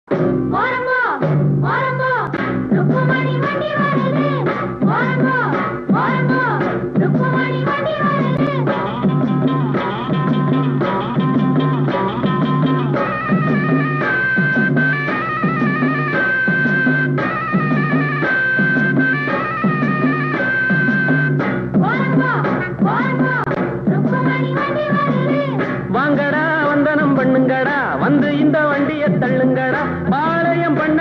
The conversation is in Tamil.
ஓரங்கோ ஓரங்கோ ருக்குமணி வண்டி வருது ஓரங்கோ ஓரங்கோ ருக்குமணி வண்டி வருது ஓரங்கோ ஓரங்கோ ருக்குமணி வண்டி வருது வாங்கடா வந்தனம் பண்ணுங்கடா வந்து இந்த வண்டியை தள்ளுங்கடா பாளையம் பண்ண